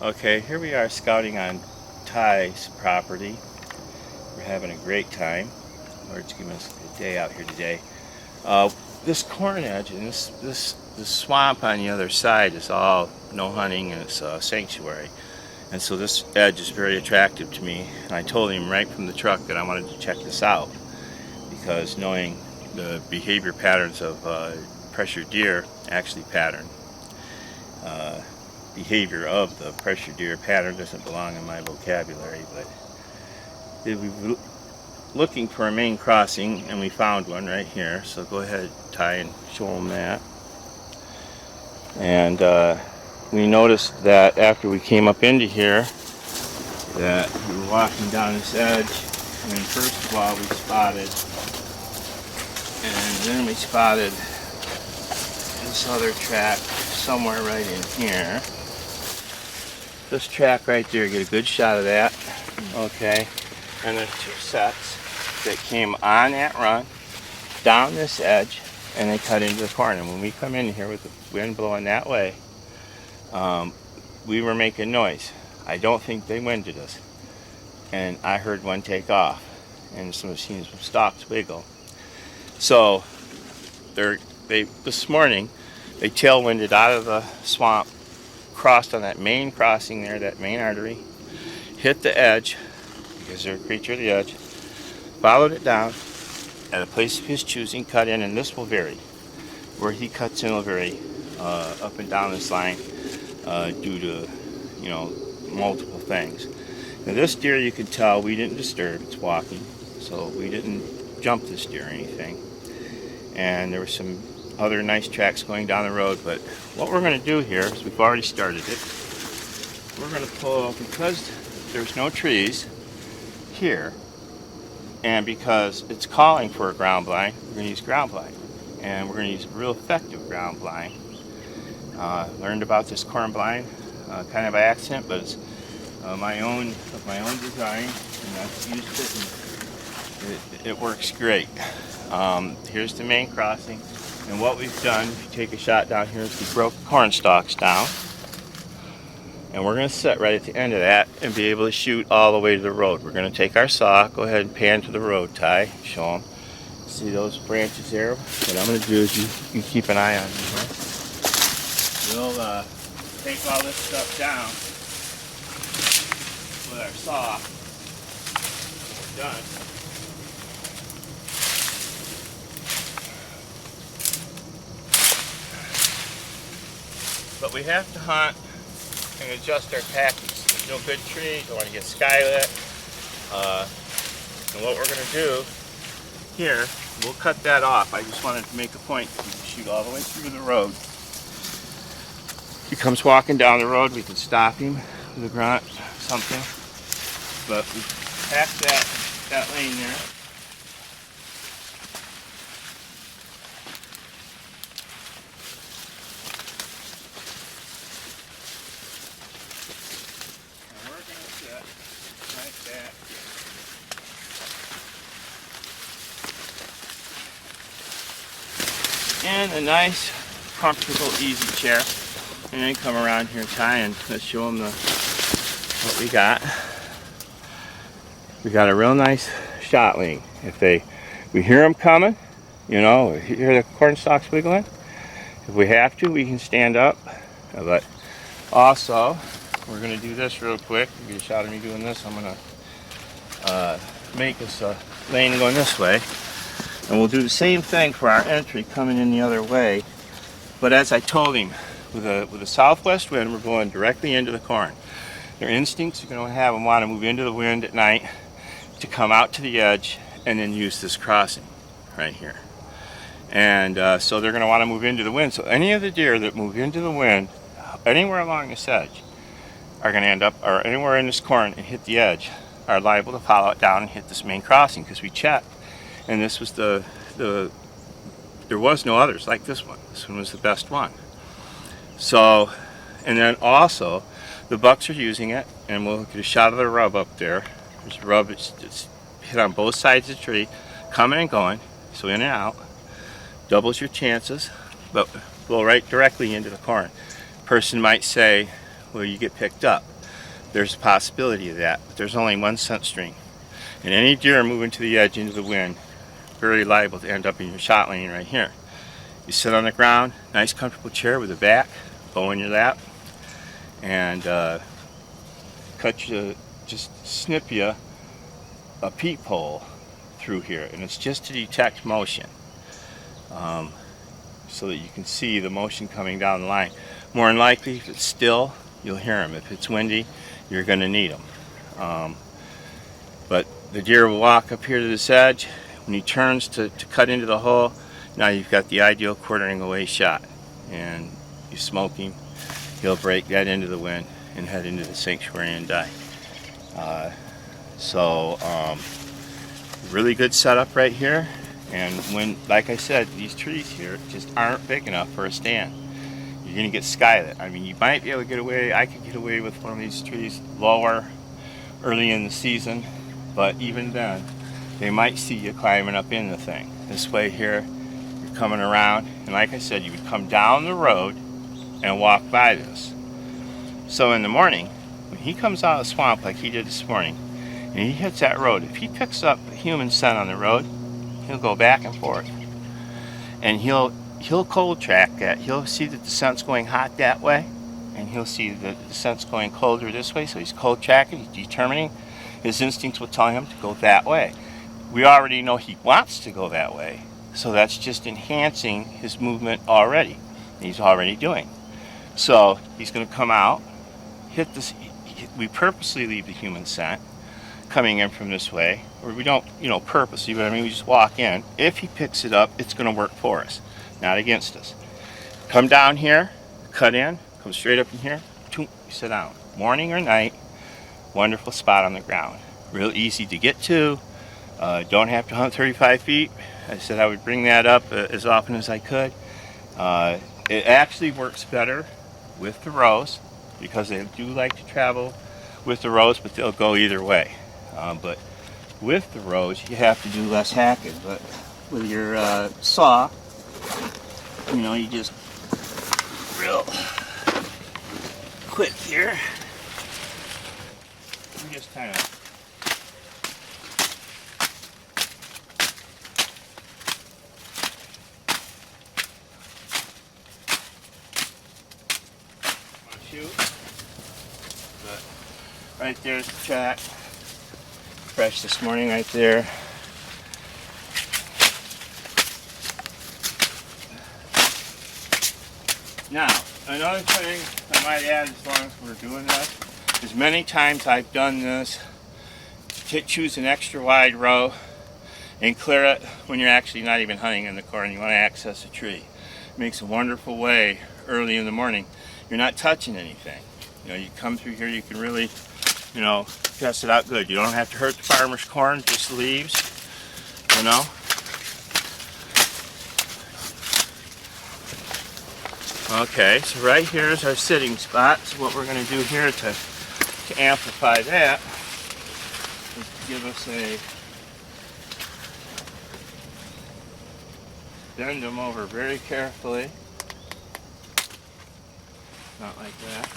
Okay, here we are scouting on Ty's property. We're having a great time. Lord's giving us a good day out here today. This corn edge and this swamp on the other side is all no hunting, and it's a sanctuary. And so this edge is very attractive to me. And I told him right from the truck that I wanted to check this out because knowing the behavior patterns of pressure deer, actually pattern. Behavior of the pressure deer pattern doesn't belong in my vocabulary, but we were looking for a main crossing and we found one right here. So go ahead, Ty, and show them that. And we noticed that after we came up into here that we were walking down this edge, and first of all we spotted, and then we spotted this other track somewhere right in here. This track right there, get a good shot of that. Okay, and there's two sets that came on that run down this edge and they cut into the corn. And when we come in here with the wind blowing that way, we were making noise. I don't think they winded us, and I heard one take off and seen some stalks wiggle. So this morning they tailwinded out of the swamp, crossed on that main crossing there, that main artery, hit the edge because they're a creature of the edge, followed it down at a place of his choosing, cut in, and this will vary. Where he cuts in will vary up and down this line due to multiple things. Now this deer, you can tell we didn't disturb, it's walking, so we didn't jump this deer or anything. And there were some other nice tracks going down the road, but what we're going to do here is we've already started it. We're going to pull, because there's no trees here, and because it's calling for a ground blind, we're going to use ground blind, and we're going to use a real effective ground blind. Learned about this corn blind kind of by accident, but it's my own design, and I've used it, and it works great. Here's the main crossing. And what we've done, if you take a shot down here, is we broke the corn stalks down. And we're going to sit right at the end of that and be able to shoot all the way to the road. We're going to take our saw, go ahead and pan to the road, Ty, show them. See those branches there? What I'm going to do is you keep an eye on them here. We'll take all this stuff down with our saw. We're done. But we have to hunt and adjust our tactics. There's no good tree, don't want to get skylit. And what we're going to do here, we'll cut that off. I just wanted to make a point to shoot all the way through the road. He comes walking down the road, we can stop him with a grunt, something. But we packed that lane there. And a nice, comfortable, easy chair. And then come around here, Ty, and let's show them what we got. We got a real nice shot lane. If we hear them coming, we hear the corn stalks wiggling. If we have to, we can stand up. But also, we're going to do this real quick. You get a shot of me doing this. I'm going to make us a lane going this way. And we'll do the same thing for our entry coming in the other way. But as I told him, with a southwest wind, we're going directly into the corn. Their instincts are going to have them want to move into the wind at night to come out to the edge and then use this crossing right here. And so they're going to want to move into the wind. So any of the deer that move into the wind anywhere along this edge are going to end up, or anywhere in this corn and hit the edge, are liable to follow it down and hit this main crossing, because we checked. And this was there was no others like this one. This one was the best one. So, and then also, the bucks are using it, and we'll get a shot of the rub up there. There's a rub, it's hit on both sides of the tree, coming and going, so in and out. Doubles your chances, but blow right directly into the corn. Person might say, well, you get picked up. there's a possibility of that. But there's only one scent string. And any deer moving to the edge into the wind, very liable to end up in your shot lane right here. You sit on the ground, nice comfortable chair with a back, bow in your lap, and just snip you a peephole through here, and it's just to detect motion, so that you can see the motion coming down the line. More than likely, if it's still, you'll hear them. If it's windy, you're going to need them. But the deer will walk up here to this edge. When he turns to cut into the hole, now you've got the ideal quartering away shot, and you smoke him. He'll break that into the wind and head into the sanctuary and die. Really good setup right here. And when, like I said, these trees here just aren't big enough for a stand. You're gonna get skylit. I mean, you might be able to get away. I could get away with one of these trees lower early in the season, but even then, they might see you climbing up in the thing. This way here, you're coming around, and like I said, you would come down the road and walk by this. So in the morning, when he comes out of the swamp like he did this morning, and he hits that road, if he picks up a human scent on the road, he'll go back and forth. And he'll cold track that. He'll see that the scent's going hot that way, and he'll see that the scent's going colder this way, so he's cold tracking, he's determining. His instincts will tell him to go that way. We already know he wants to go that way, so that's just enhancing his movement already. He's already doing. So he's going to come out, hit this. We purposely leave the human scent coming in from this way, or we don't, purposely, but I mean we just walk in. If he picks it up, it's going to work for us, not against us. Come down here, cut in, come straight up in here, you sit down. Morning or night, wonderful spot on the ground. Real easy to get to. Don't have to hunt 35 feet. I said I would bring that up as often as I could. It actually works better with the rows, because they do like to travel with the rows, but they'll go either way. But with the rows, you have to do less hacking. But with your saw, you just real quick here. You just kind of shoot. But right there's the track. Fresh this morning right there. Now, another thing I might add, as long as we're doing this, is many times I've done this, choose an extra wide row and clear it when you're actually not even hunting in the corn and you want to access a tree. It makes a wonderful way early in the morning. You're not touching anything. You come through here, you can really, test it out good. You don't have to hurt the farmer's corn, just leaves, Okay, so right here is our sitting spot. So what we're going to do here to amplify that is to give us a bend them over very carefully. Not like that.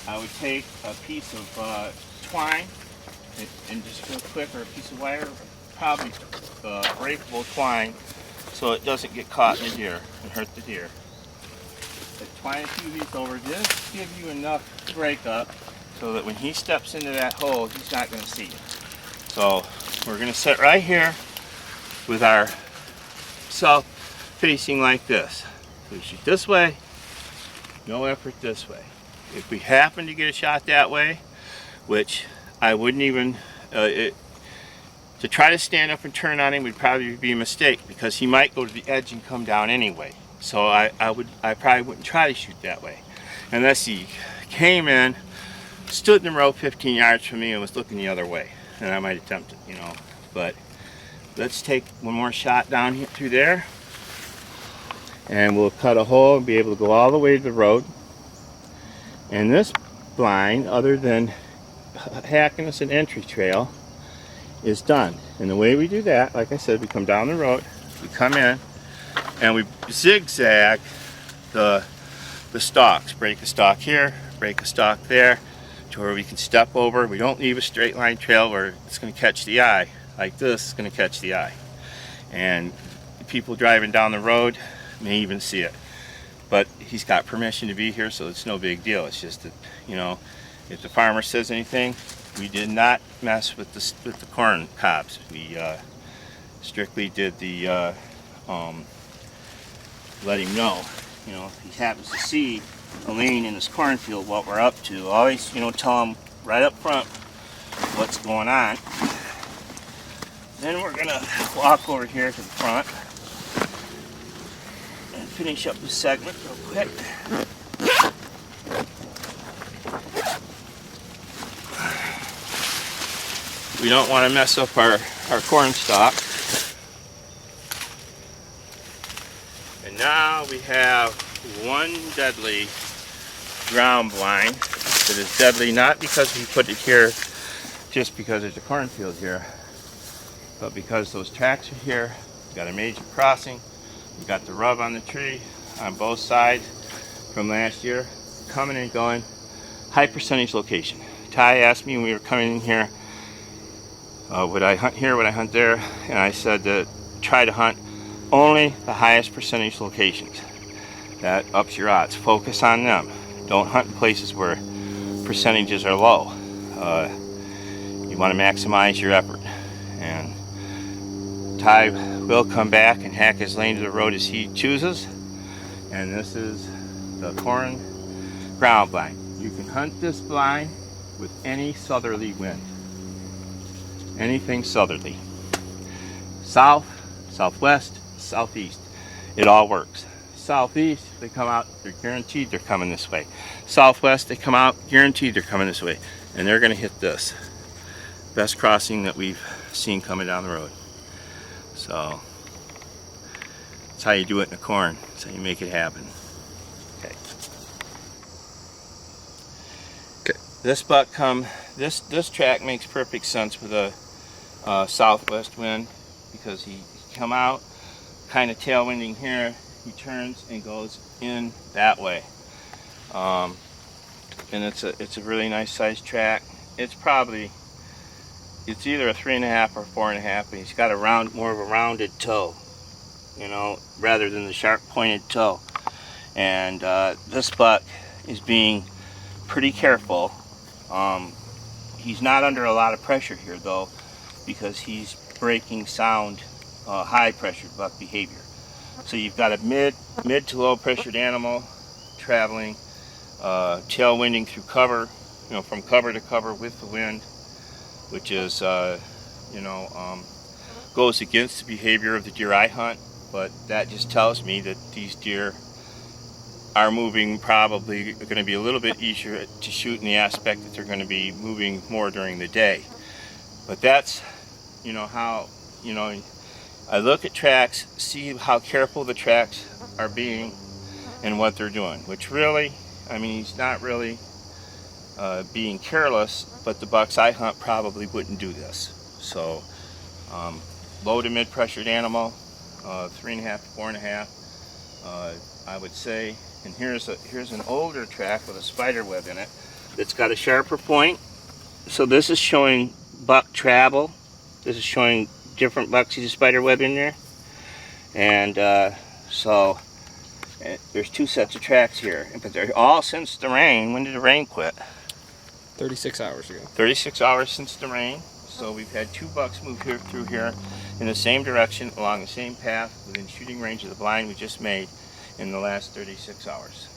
I would take a piece of twine and just real quick, or a piece of wire, probably breakable twine, so it doesn't get caught in the deer and hurt the deer. Twine a few of these over, just give you enough break up so that when he steps into that hole, he's not going to see you. So we're going to sit right here with our self facing like this. We shoot this way, no effort this way. If we happen to get a shot that way, which I wouldn't even, to try to stand up and turn on him would probably be a mistake, because he might go to the edge and come down anyway. So I probably wouldn't try to shoot that way, unless he came in, stood in the row 15 yards from me and was looking the other way, and I might attempt it, But let's take one more shot down here through there, and we'll cut a hole and be able to go all the way to the road. And this blind, other than hacking us an entry trail, is done. And the way we do that, like I said, we come down the road, We come in and we zigzag the stalks. Break a stalk here, break a stalk there, to where we can step over. We don't leave a straight line trail where it's going to catch the eye. Like this is going to catch the eye. And people driving down the road may even see it. But he's got permission to be here, so it's no big deal. It's just that, you know, if the farmer says anything, we did not mess with the corn cobs. We strictly did the let him know. You know, if he happens to see Elaine in his cornfield, what we're up to, always, you know, tell him right up front what's going on. Then we're gonna walk over here to the front and finish up this segment real quick. We don't want to mess up our corn stalk. And now we have one deadly ground blind that is deadly not because we put it here just because there's a cornfield here, but because those tracks are here. We've got a major crossing. We've got the rub on the tree on both sides from last year, coming and going. High percentage location. Ty asked me when we were coming in here, would I hunt here, would I hunt there? And I said that try to hunt only the highest percentage locations. That ups your odds. Focus on them. Don't hunt in places where percentages are low. You want to maximize your effort. And Ty will come back and hack his lane to the road as he chooses. And this is the corn ground blind. You can hunt this blind with any southerly wind. Anything southerly. South, southwest, southeast. It all works. Southeast, they come out, they're guaranteed they're coming this way. Southwest, they come out, guaranteed they're coming this way. And they're going to hit this. Best crossing that we've seen coming down the road. So, that's how you do it in the corn. That's how you make it happen. Okay. Okay. This buck this track makes perfect sense with a southwest wind, because he come out kind of tailwinding here, he turns and goes in that way, and it's a really nice sized track. It's either a 3.5 or 4.5, but he's got more of a rounded toe, you know, rather than the sharp pointed toe. And this buck is being pretty careful. He's not under a lot of pressure here though, because he's breaking sound, high pressured buck behavior. So you've got a mid to low pressured animal traveling, tailwinding through cover, you know, from cover to cover with the wind, which is, goes against the behavior of the deer I hunt, but that just tells me that these deer are moving, probably going to be a little bit easier to shoot in the aspect that they're going to be moving more during the day. But that's, you know, how, you know, I look at tracks, see how careful the tracks are being and what they're doing, which really, I mean, he's not really being careless, but the bucks I hunt probably wouldn't do this. So low to mid pressured animal, 3.5 to 4.5, I would say. And here's an older track with a spider web in it that's got a sharper point. So this is showing buck travel. This is showing different bucks. See the spider web in there? And so there's two sets of tracks here, but they're all since the rain. When did the rain quit? 36 hours ago. 36 hours since the rain. So we've had two bucks move through here in the same direction, along the same path, within shooting range of the blind we just made in the last 36 hours.